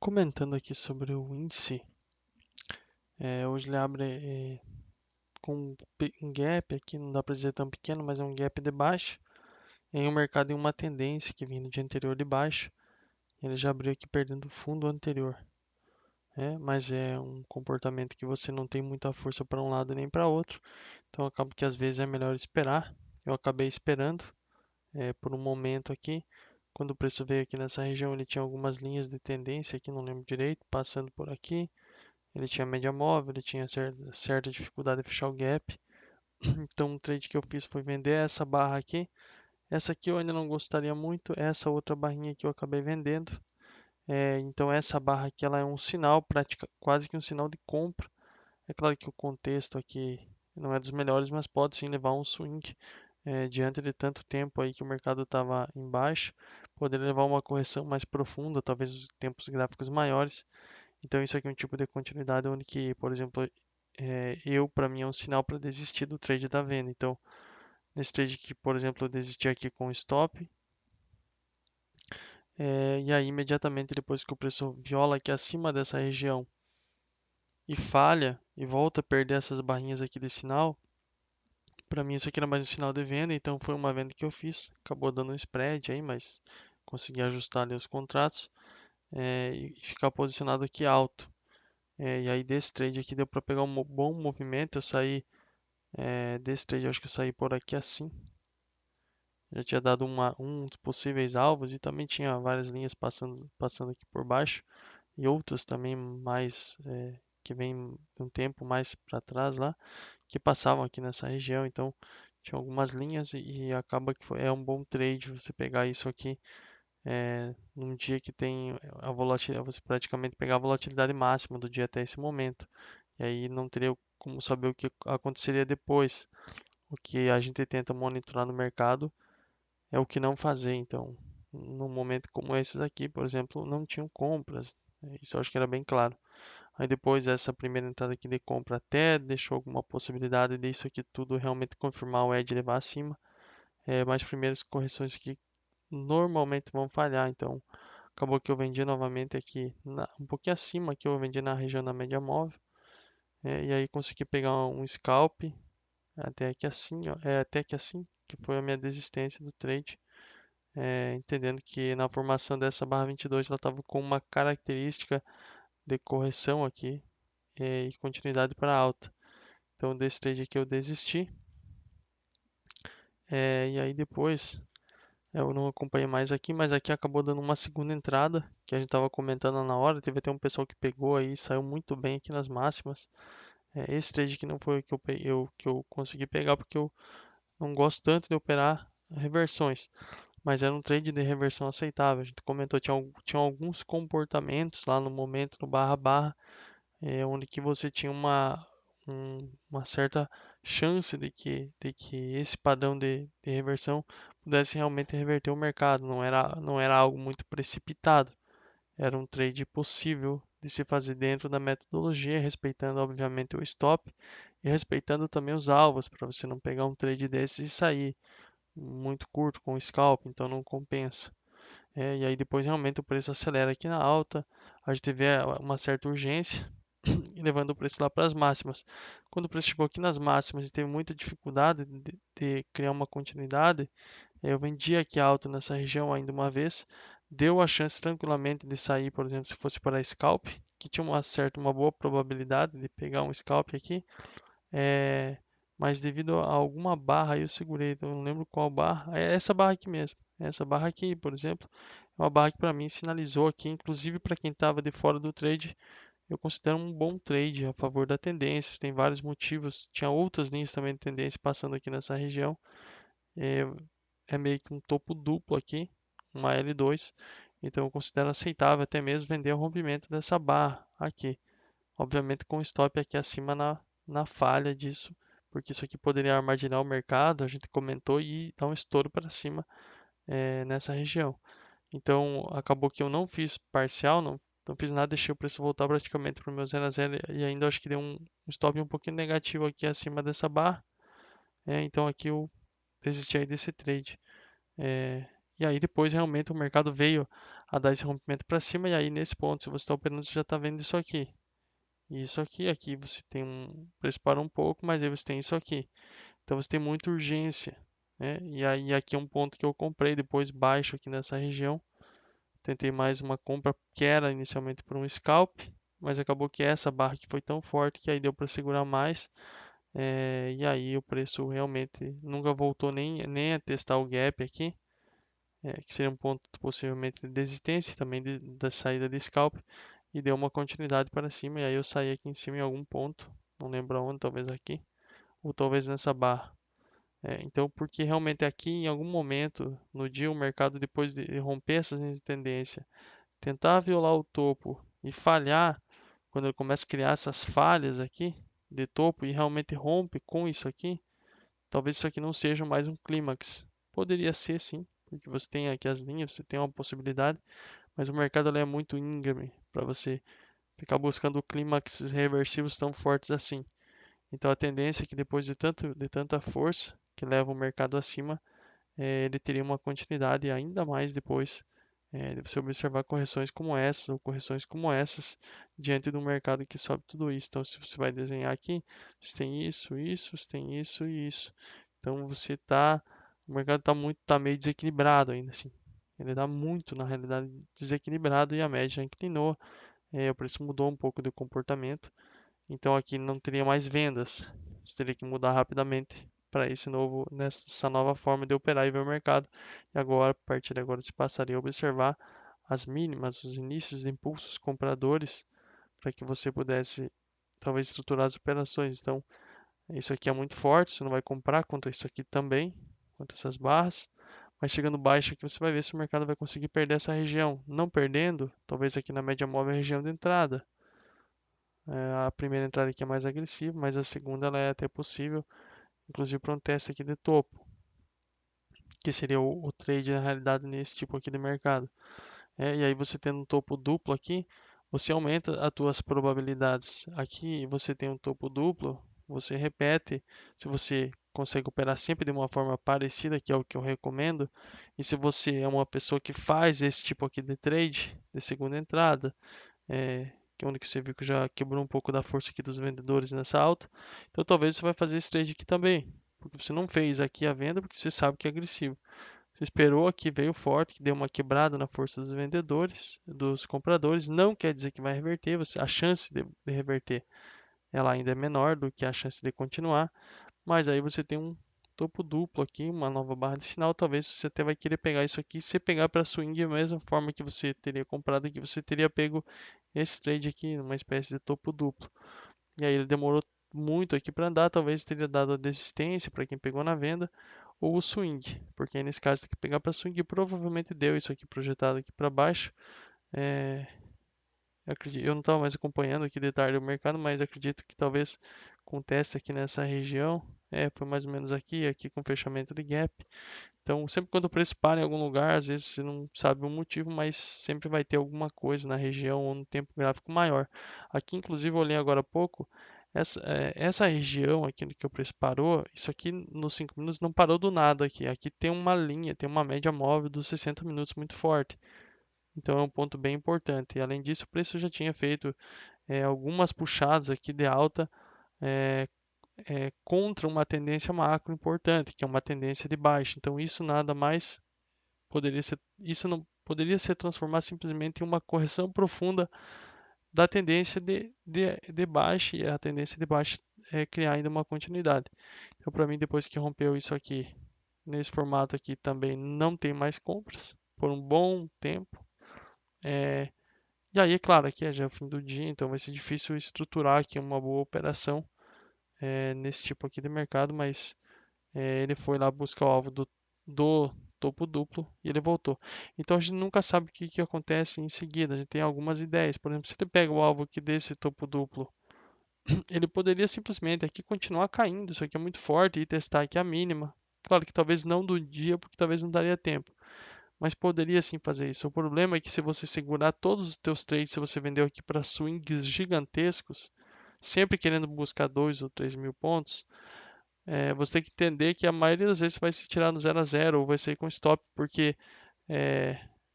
Comentando aqui sobre o índice, hoje ele abre com um gap aqui, não dá para dizer tão pequeno, mas é um gap de baixa, em um mercado em uma tendência que vem no dia anterior de baixa, ele já abriu aqui perdendo o fundo anterior, mas é um comportamento que você não tem muita força para um lado nem para outro, então acaba que às vezes é melhor esperar. Eu acabei esperando por um momento aqui. Quando o preço veio aqui nessa região, ele tinha algumas linhas de tendência aqui, não lembro direito, passando por aqui. Ele tinha média móvel, ele tinha certa dificuldade de fechar o gap. Então o trade que eu fiz foi vender essa barra aqui. Essa aqui eu ainda não gostaria muito, essa outra barrinha que eu acabei vendendo. Então essa barra aqui ela é um sinal, quase que um sinal de compra. É claro que o contexto aqui não é dos melhores, mas pode sim levar um swing diante de tanto tempo aí que o mercado estava em baixa. Poderia levar uma correção mais profunda, talvez os tempos gráficos maiores. Então isso aqui é um tipo de continuidade onde que, por exemplo, para mim é um sinal para desistir do trade da venda. Então, nesse trade aqui, por exemplo, eu desisti aqui com stop, e aí imediatamente depois que o preço viola aqui acima dessa região e falha e volta a perder essas barrinhas aqui de sinal, para mim isso aqui era mais um sinal de venda, então foi uma venda que eu fiz, acabou dando um spread aí, mas consegui ajustar ali os contratos e ficar posicionado aqui alto. E aí desse trade aqui deu para pegar um bom movimento, eu saí desse trade, eu acho que eu saí por aqui assim. Já tinha dado um dos possíveis alvos e também tinha várias linhas passando aqui por baixo e outras também mais que vem um tempo mais para trás lá que passavam aqui nessa região. Então tinha algumas linhas e acaba que é um bom trade você pegar isso aqui num dia que tem a volatilidade, você praticamente pegar a volatilidade máxima do dia até esse momento. E aí não teria como saber o que aconteceria depois. O que a gente tenta monitorar no mercado é o que não fazer. Então, num momento como esses aqui, por exemplo, não tinham compras. Isso eu acho que era bem claro. Aí depois essa primeira entrada aqui de compra até deixou alguma possibilidade disso aqui tudo realmente confirmar o edge levar acima. Mas primeiras correções aqui normalmente vão falhar. Então, acabou que eu vendi novamente aqui um pouquinho acima que eu vendi na região da média móvel. E aí consegui pegar um scalp até aqui assim, ó, até aqui assim, que foi a minha desistência do trade, entendendo que na formação dessa barra 22 ela estava com uma característica de correção aqui e continuidade para alta. Então desse trade aqui eu desisti, e aí depois eu não acompanhei mais aqui, mas aqui acabou dando uma segunda entrada que a gente estava comentando na hora. Teve até um pessoal que pegou aí, saiu muito bem aqui nas máximas. Esse trade aqui não foi o que que eu consegui pegar porque eu não gosto tanto de operar reversões, mas era um trade de reversão aceitável. A gente comentou, tinha alguns comportamentos lá no momento no barra barra, onde que você tinha uma certa chance de que esse padrão de reversão pudesse realmente reverter o mercado. Não era algo muito precipitado. Era um trade possível de se fazer dentro da metodologia, respeitando obviamente o stop e respeitando também os alvos, para você não pegar um trade desses e sair muito curto com o scalp, então não compensa. E aí depois realmente o preço acelera aqui na alta, a gente vê uma certa urgência e levando o preço lá para as máximas. Quando o preço chegou aqui nas máximas e teve muita dificuldade de criar uma continuidade, eu vendi aqui alto nessa região ainda uma vez, deu a chance tranquilamente de sair, por exemplo, se fosse para scalp, que tinha uma boa probabilidade de pegar um scalp aqui, é, mas devido a alguma barra eu segurei, eu não lembro qual barra, é essa barra aqui mesmo. Essa barra aqui, por exemplo, é uma barra que para mim sinalizou aqui, inclusive para quem estava de fora do trade, eu considero um bom trade a favor da tendência. Tem vários motivos, tinha outras linhas também de tendência passando aqui nessa região. É, é meio que um topo duplo aqui, uma L2, então eu considero aceitável até mesmo vender o rompimento dessa barra aqui. Obviamente com stop aqui acima na falha disso, porque isso aqui poderia armadinar o mercado, a gente comentou, e dar um estouro para cima nessa região. Então acabou que eu não fiz parcial, não fiz nada, deixei o preço voltar praticamente para o meu 0 a 0 e ainda acho que deu um stop um pouquinho negativo aqui acima dessa barra. Então aqui eu desisti aí desse trade. É, e aí depois realmente o mercado veio a dar esse rompimento para cima, e aí nesse ponto, se você está operando, você já está vendo isso aqui. E isso aqui, aqui você tem um preço para um pouco, mas aí você tem isso aqui. Então você tem muita urgência, né? E aí aqui é um ponto que eu comprei, depois baixo aqui nessa região. Tentei mais uma compra que era inicialmente por um scalp, mas acabou que essa barra que foi tão forte que aí deu para segurar mais. E aí o preço realmente nunca voltou nem a testar o gap aqui, que seria um ponto possivelmente de desistência também da saída de scalp, e deu uma continuidade para cima. E aí eu saí aqui em cima em algum ponto, não lembro aonde, talvez aqui, ou talvez nessa barra. Então, porque realmente aqui em algum momento no dia o mercado, depois de romper essas linhas de tendência, tentar violar o topo e falhar, quando ele começa a criar essas falhas aqui de topo e realmente rompe com isso aqui, talvez isso aqui não seja mais um clímax. Poderia ser sim, porque você tem aqui as linhas, você tem uma possibilidade, mas o mercado é muito íngreme para você ficar buscando clímaxes reversivos tão fortes assim. Então a tendência é que depois de tanta força que leva o mercado acima, ele teria uma continuidade ainda mais depois de você observar correções como essas ou correções como essas diante de um mercado que sobe tudo isso. Então, se você vai desenhar aqui, você tem isso, isso, você tem isso e isso. Então, o mercado tá meio desequilibrado ainda assim. Ele está muito, na realidade, desequilibrado e a média inclinou. O preço mudou um pouco de comportamento. Então aqui não teria mais vendas. Você teria que mudar rapidamente para nessa nova forma de operar e ver o mercado. E agora, a partir de agora, se passaria a observar as mínimas, os inícios de impulsos compradores para que você pudesse talvez estruturar as operações. Então, isso aqui é muito forte, você não vai comprar quanto isso aqui também, quanto essas barras. Mas chegando baixo aqui, você vai ver se o mercado vai conseguir perder essa região. Não perdendo, talvez aqui na média móvel é a região de entrada. A primeira entrada aqui é mais agressiva, mas a segunda ela é até possível, inclusive para um teste aqui de topo, que seria o trade na realidade nesse tipo aqui de mercado. E aí você tendo um topo duplo aqui, você aumenta as suas probabilidades. Aqui você tem um topo duplo, você repete, se você consegue operar sempre de uma forma parecida, que é o que eu recomendo, e se você é uma pessoa que faz esse tipo aqui de trade, de segunda entrada, que é onde que você viu que já quebrou um pouco da força aqui dos vendedores nessa alta. Então talvez você vai fazer esse trade aqui também, porque você não fez aqui a venda porque você sabe que é agressivo. Você esperou aqui, veio forte, que deu uma quebrada na força dos vendedores, dos compradores, não quer dizer que vai reverter, a chance de reverter ela ainda é menor do que a chance de continuar, mas aí você tem um topo duplo aqui, uma nova barra de sinal, talvez você até vai querer pegar isso aqui, se pegar para swing da mesma forma que você teria comprado aqui, você teria pego esse trade aqui, uma espécie de topo duplo. E aí ele demorou muito aqui para andar, talvez teria dado a desistência para quem pegou na venda, ou o swing, porque aí nesse caso tem que pegar para swing, provavelmente deu isso aqui projetado aqui para baixo. É, eu não estava mais acompanhando aqui detalhe do mercado, mas acredito que talvez com teste aqui nessa região, foi mais ou menos aqui com fechamento de gap. Então, sempre quando o preço para em algum lugar, às vezes você não sabe o motivo, mas sempre vai ter alguma coisa na região ou no tempo gráfico maior. Aqui, inclusive, eu olhei agora há pouco, essa região aqui que o preço parou, isso aqui nos 5 minutos não parou do nada aqui. Aqui tem uma linha, tem uma média móvel dos 60 minutos muito forte. Então é um ponto bem importante. E além disso, o preço já tinha feito algumas puxadas aqui de alta é, contra uma tendência macro importante, que é uma tendência de baixa. Então isso nada mais isso não poderia ser transformado simplesmente em uma correção profunda da tendência de baixa, e a tendência de baixa é criar ainda uma continuidade. Então para mim, depois que rompeu isso aqui, nesse formato aqui também não tem mais compras por um bom tempo. E aí, é claro, aqui já é o fim do dia, então vai ser difícil estruturar aqui uma boa operação nesse tipo aqui de mercado, mas ele foi lá buscar o alvo do topo duplo e ele voltou. Então a gente nunca sabe o que acontece em seguida. A gente tem algumas ideias. Por exemplo, se ele pega o alvo aqui desse topo duplo, ele poderia simplesmente aqui continuar caindo. Isso aqui é muito forte e testar aqui a mínima. Claro que talvez não do dia, porque talvez não daria tempo. Mas poderia sim fazer isso. O problema é que se você segurar todos os teus trades, se você vendeu aqui para swings gigantescos, sempre querendo buscar 2 ou 3 mil pontos, você tem que entender que a maioria das vezes vai se tirar no 0 a 0 ou vai sair com stop, porque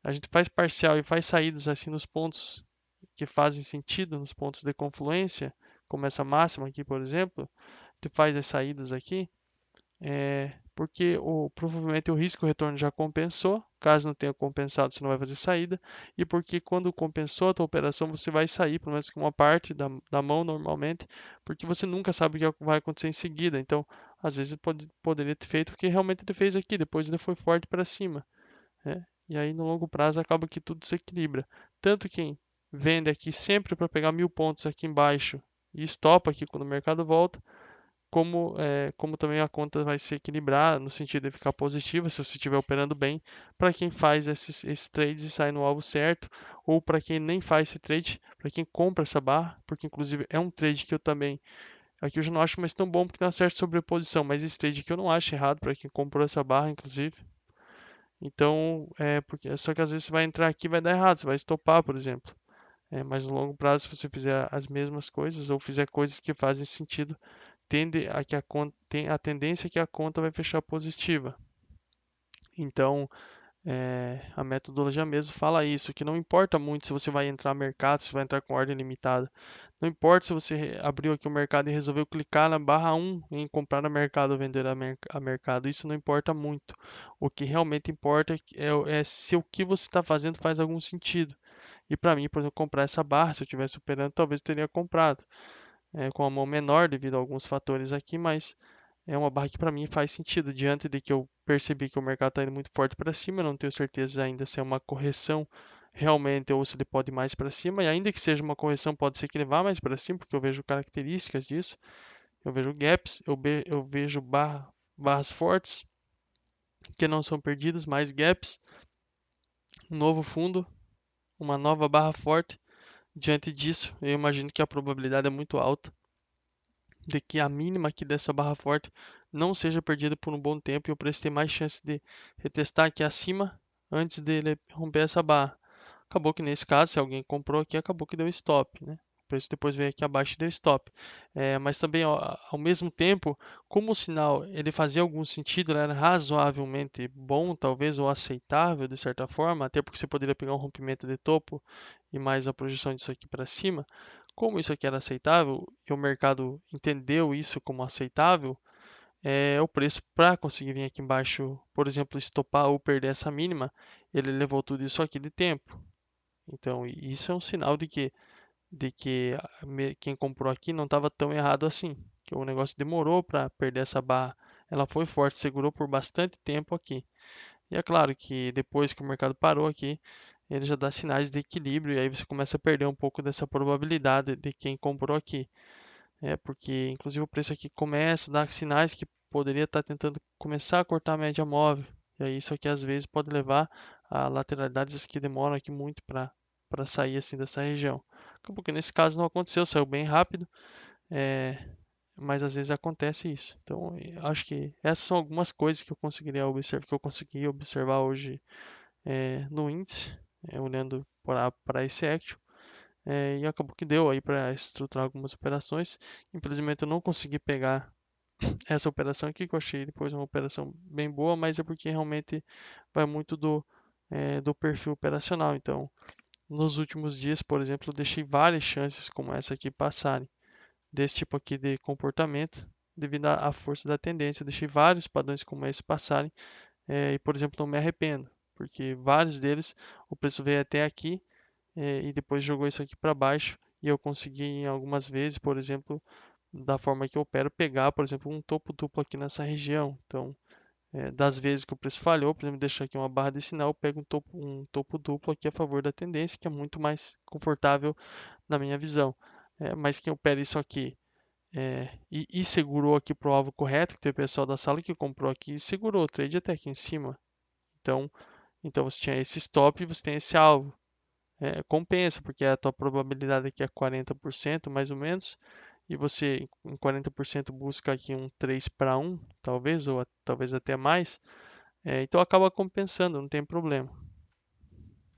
a gente faz parcial e faz saídas assim nos pontos que fazem sentido, nos pontos de confluência, como essa máxima aqui, por exemplo, tu faz as saídas aqui, porque provavelmente o risco retorno já compensou. Caso não tenha compensado, você não vai fazer saída. E porque quando compensou a tua operação, você vai sair, pelo menos com uma parte da mão normalmente, porque você nunca sabe o que vai acontecer em seguida. Então, às vezes poderia ter feito o que realmente ele fez aqui, depois ele foi forte para cima, né? E aí no longo prazo acaba que tudo se equilibra. Tanto quem vende aqui sempre para pegar 1.000 pontos aqui embaixo e estopa aqui quando o mercado volta, como também a conta vai se equilibrar no sentido de ficar positiva se você estiver operando bem, para quem faz esses trades e sai no alvo certo, ou para quem nem faz esse trade, para quem compra essa barra, porque inclusive é um trade que eu também, aqui eu já não acho mais tão bom porque tem uma certa sobreposição, mas esse trade aqui eu não acho errado para quem comprou essa barra, inclusive. Então, só que às vezes você vai entrar aqui e vai dar errado, você vai estopar, por exemplo. Mas no longo prazo, se você fizer as mesmas coisas ou fizer coisas que fazem sentido, tende a que a conta tem a tendência é que a conta vai fechar positiva. Então, a metodologia mesmo fala isso, que não importa muito se você vai entrar no mercado, se vai entrar com ordem limitada. Não importa se você abriu aqui o mercado e resolveu clicar na barra 1 em comprar no mercado ou vender a mercado. Isso não importa muito. O que realmente importa é se o que você está fazendo faz algum sentido. E para mim, por exemplo, comprar essa barra, se eu estivesse operando, talvez eu teria comprado com a mão menor devido a alguns fatores aqui, mas é uma barra que para mim faz sentido. Diante de que eu percebi que o mercado está indo muito forte para cima, eu não tenho certeza ainda se é uma correção realmente ou se ele pode ir mais para cima. E ainda que seja uma correção, pode ser que ele vá mais para cima, porque eu vejo características disso. Eu vejo gaps, eu vejo barras fortes que não são perdidas, mais gaps, um novo fundo, uma nova barra forte. Diante disso, eu imagino que a probabilidade é muito alta de que a mínima aqui dessa barra forte não seja perdida por um bom tempo e o preço tem mais chance de retestar aqui acima antes dele romper essa barra. Acabou que nesse caso, se alguém comprou aqui, acabou que deu stop, né? O preço depois veio aqui abaixo e deu stop. Mas também, ao mesmo tempo, como o sinal ele fazia algum sentido, ele era razoavelmente bom, talvez, ou aceitável de certa forma, até porque você poderia pegar um rompimento de topo e mais a projeção disso aqui para cima. Como isso aqui era aceitável e o mercado entendeu isso como aceitável, o preço para conseguir vir aqui embaixo, por exemplo, estopar ou perder essa mínima, ele levou tudo isso aqui de tempo. Então, isso é um sinal de que quem comprou aqui não estava tão errado assim, que o negócio demorou para perder essa barra. Ela foi forte, segurou por bastante tempo aqui. E é claro que depois que o mercado parou aqui, ele já dá sinais de equilíbrio e aí você começa a perder um pouco dessa probabilidade de quem comprou aqui. Porque inclusive o preço aqui começa a dar sinais que poderia estar tentando começar a cortar a média móvel. E aí isso aqui às vezes pode levar a lateralidades que demoram aqui muito para sair assim dessa região. Acabou que nesse caso não aconteceu, saiu bem rápido, é, mas às vezes acontece isso. Então, acho que essas são algumas coisas que eu conseguiria observar, que eu consegui observar hoje no índice, olhando para esse action. E acabou que deu aí para estruturar algumas operações. Infelizmente eu não consegui pegar essa operação aqui, que eu achei depois uma operação bem boa, mas é porque realmente vai muito do perfil operacional. Então, nos últimos dias, por exemplo, eu deixei várias chances como essa aqui passarem, desse tipo aqui de comportamento, devido à força da tendência. Eu deixei vários padrões como esse passarem, e, por exemplo, não me arrependo, porque vários deles o preço veio até aqui e depois jogou isso aqui para baixo e eu consegui em algumas vezes, por exemplo, da forma que eu opero, pegar, por exemplo, um topo duplo aqui nessa região. Então, das vezes que o preço falhou, por exemplo, deixar aqui uma barra de sinal, eu pego um topo duplo aqui a favor da tendência, que é muito mais confortável na minha visão. Mas quem opera isso aqui e segurou aqui para o alvo correto, que tem o pessoal da sala que comprou aqui e segurou o trade até aqui em cima. Então você tinha esse stop e você tem esse alvo. Compensa, porque a tua probabilidade aqui é 40% mais ou menos, e você em 40% busca aqui um 3 para 1, talvez, ou talvez até mais, então acaba compensando, não tem problema.